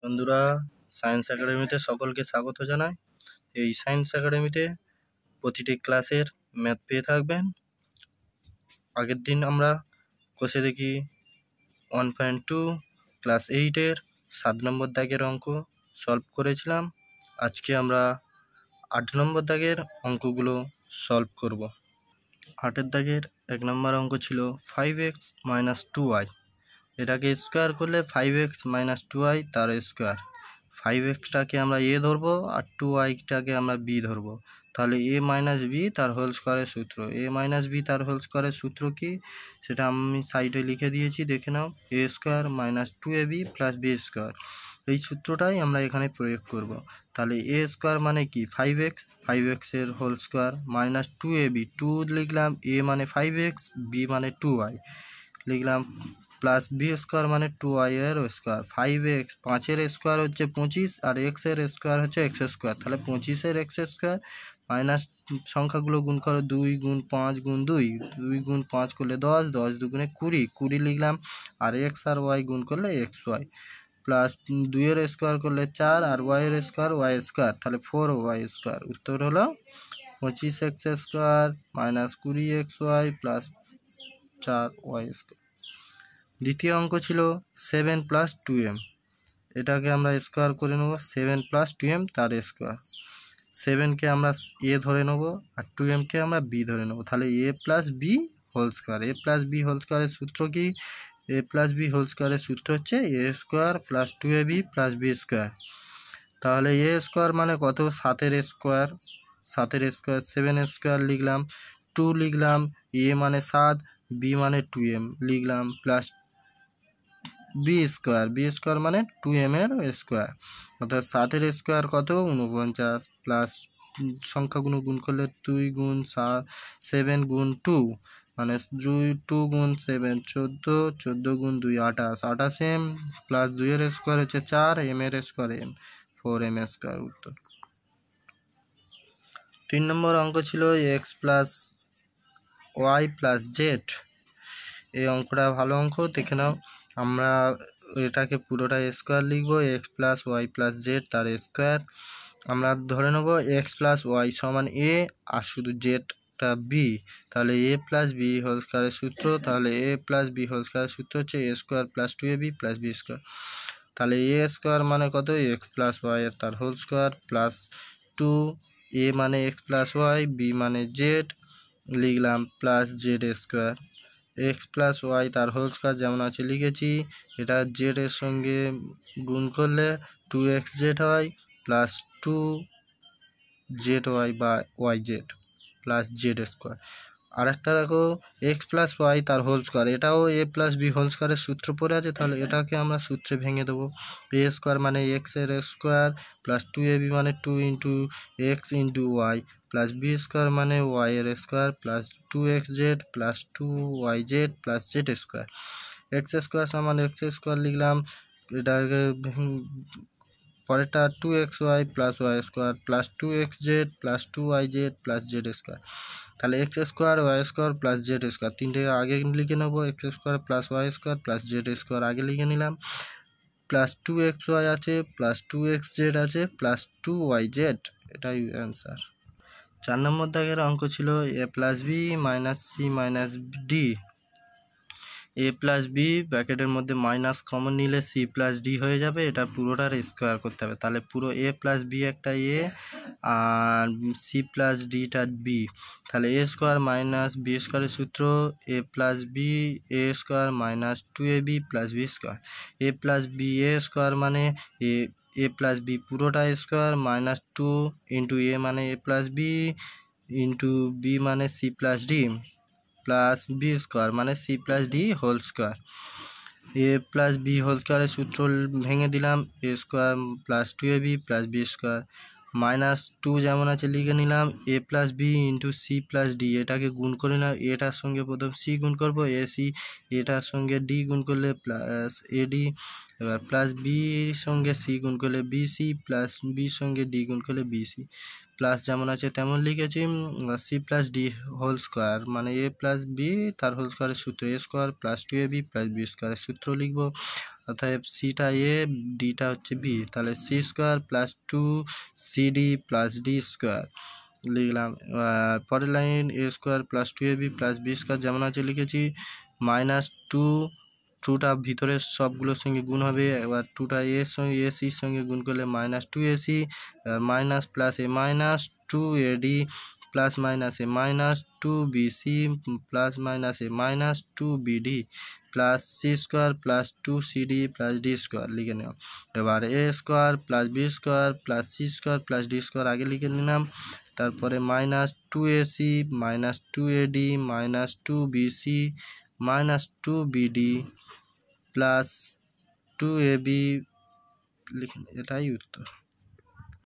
বন্ধুরা, সায়েন্স একাডেমিতে সকলকে স্বাগত জানাই। এই সায়েন্স একাডেমিতে প্রতিটি ক্লাসের ম্যাথ পেয়ে থাকবেন। আগের দিন আমরা কষে দেখি 1.2 ক্লাস 8-এর 7 নম্বর দাগের অঙ্ক সলভ করেছিলাম। আজকে আমরা 8 নম্বর দাগের অঙ্কগুলো সলভ করব। 8-এর দাগের 1 নম্বর অঙ্ক ছিল 5x - 2y। এটাকে স্কোয়ার করলে 5x - 2y তার স্কোয়ার। 5xটাকে আমরা এ ধরবো আর 2yটাকে আমরা বি ধরবো। তাহলে a - b তার হোল স্কোয়ারের সূত্র। a - b তার হোল স্কোয়ারের সূত্র কি সেটা আমি সাইডে লিখে দিয়েছি, দেখে নাও। a square - 2ab + b square, এই সূত্রটাই আমরা এখানে প্রয়োগ করব। তাহলে a স্কোয়ার মানে কি 5x, 5x এর হোল স্কোয়ার -2ab, 2 লিখলাম, a মানে 5x, b মানে 2y লিখলাম, প্লাস বি স্কোয়ার মানে 2y এর স্কোয়ার। 5x 5-এর স্কোয়ার হচ্ছে 25 আর x এর স্কোয়ার হচ্ছে x স্কোয়ার। তাহলে 25-এর x স্কোয়ার মাইনাস সংখ্যাগুলো গুণ করো, 2 গুণ 5 গুণ 2, 2 গুণ 5 করলে 10, 10 দুগুণে 20, 20 লিখলাম। আর x আর y গুণ করলে xy, প্লাস 2-এর স্কোয়ার করলে 4 আর y এর স্কোয়ার y স্কোয়ার, তাহলে 4y স্কোয়ার। উত্তর হলো 25x square minus 20xy plus 4y square. দ্বিতীয় অঙ্ক ছিল 7 + 2m। এটাকে আমরা স্কোয়ার করে নেব, 7 + 2m তার স্কোয়ার। 7কে আমরা a ধরে নেব আর 2mকে আমরা b ধরে নেব। তাহলে a + b whole square. a + b whole স্কোয়ারের সূত্র কি? a + b হোল স্কোয়ারের সূত্র হচ্ছে a square + 2ab + b square. তাহলে a স্কোয়ার মানে কত? 7-এর স্কোয়ার, 7-এর স্কোয়ার 7 স্কোয়ার লিখলাম, 2 লিখলাম, a মানে 7, b মানে 2m লিখলাম, plus b square, b square মানে 2m এর স্কোয়ার। অর্থাৎ 7-এর স্কোয়ার কত? 49, প্লাস সংখ্যাগুলো গুণ করলে 2 গুণ 7 গুণ 2 মানে 2 গুণ 7 14, 14 গুণ 2 28, 28m প্লাস 2-এর স্কোয়ার হচ্ছে 4, m এর স্কোয়ার m, 4m স্কোয়ার উত্তর। 3 নম্বর অঙ্ক ছিল x + y + z। এই অঙ্কটা ভালো অঙ্ক, দেখে নাও। আমরা এটাকে পুরোটা স্কোয়ার লিখবো, x + y + z তার স্কোয়ার। আমরা ধরে নেব x + y সমান a আর শুধু জেডটা b। তাহলে a + b হোল স্কোয়ারের সূত্র, তাহলে a + b হোল স্কোয়ারের সূত্র হচ্ছে a square + 2ab + b square. তাহলে a স্কোয়ার মানে কত? x + y এর তার হোল স্কোয়ার প্লাস 2, a মানে x + y, b মানে z লিখলাম, plus z square. x + y তার হোল স্কোয়ার যেমন আছে লিখেছি। এটা z এর সঙ্গে গুণ করলে 2xz হয়, প্লাস 2zy বা yz প্লাস z স্কোয়ার। আর একটা দেখো, x + y তার হোল স্কোয়ার, এটাও a + b হোল স্কোয়ারের সূত্র পড়ে আছে। তাহলে এটাকে আমরা সূত্রে ভেঙে দেবো। a স্কোয়ার মানে x এর স্কোয়ার প্লাস 2ab মানে 2 into x into y plus b square মানে y এর square plus 2xz plus 2yz plus z square. x square সমান x স্কোয়ার লিখলাম, এটাকে পরেরটা 2xy plus y square plus 2xz plus 2yz plus z square. তাহলে x square y square plus z square তিনটে আগে লিখে নেবো। x square plus y square plus z square আগে লিখে নিলাম, প্লাস 2xy আছে প্লাস 2xz আছে প্লাস 2yz, এটাই অ্যান্সার। 4 নম্বর দাগের অঙ্ক ছিল a + b - c - d। a + b ব্র্যাকেটের মধ্যে মাইনাস কমন নিলে c + d হয়ে যাবে। এটা পুরোটার স্কোয়ার করতে হবে। তাহলে পুরো a + b একটা a আর c + dটা b। তাহলে a স্কোয়ার মাইনাস b স্কোয়ারের সূত্র a + b a square minus 2ab + b square. a + b a square মানে a + b পুরোটা স্কোয়ার মাইনাস 2 ইন্টু a মানে a + b ইন্টু b মানে c + d plus b square মানে c + d whole square. a + b whole স্কোয়ারের সূত্র ভেঙে দিলাম, a square plus 2ab plus b square minus 2 যেমন আছে লিখে নিলাম, a + b into c + d। এটাকে গুণ করে না, এটার সঙ্গে প্রথম c গুণ করবো ac, এটার সঙ্গে d গুণ করলে প্লাস ad, এবার প্লাস b সঙ্গে c গুণ করলে bc প্লাস b সঙ্গে d গুণ করলে bc প্লাস যেমন আছে তেমন লিখেছি। C plus d whole square মানে এ প্লাস বি তার হোল স্কোয়ারের সূত্র a square plus 2ab plus b স্কোয়ারের সূত্র লিখব। অর্থাৎ সিটা এ ডিটা হচ্ছে বি, তাহলে c square plus 2cd plus d square লিখলাম। পরের line a square plus 2ab plus b square যেমন আছে লিখেছি। মাইনাস টুটা ভিতরের সবগুলোর সঙ্গে গুণ হবে, এবার টুটা এর সঙ্গে এসির সঙ্গে গুণ করলে -2ac, minus plus a minus 2ad plus minus a minus 2bc plus minus a minus 2bd plus c square plus 2cd plus d square লিখে নেওয়া। এবার a square plus b square plus c square plus d square আগে লিখে নিলাম। তারপরে -2ac minus 2ad minus 2bc minus 2bd plus 2ab লিখে, এটাই উত্তর।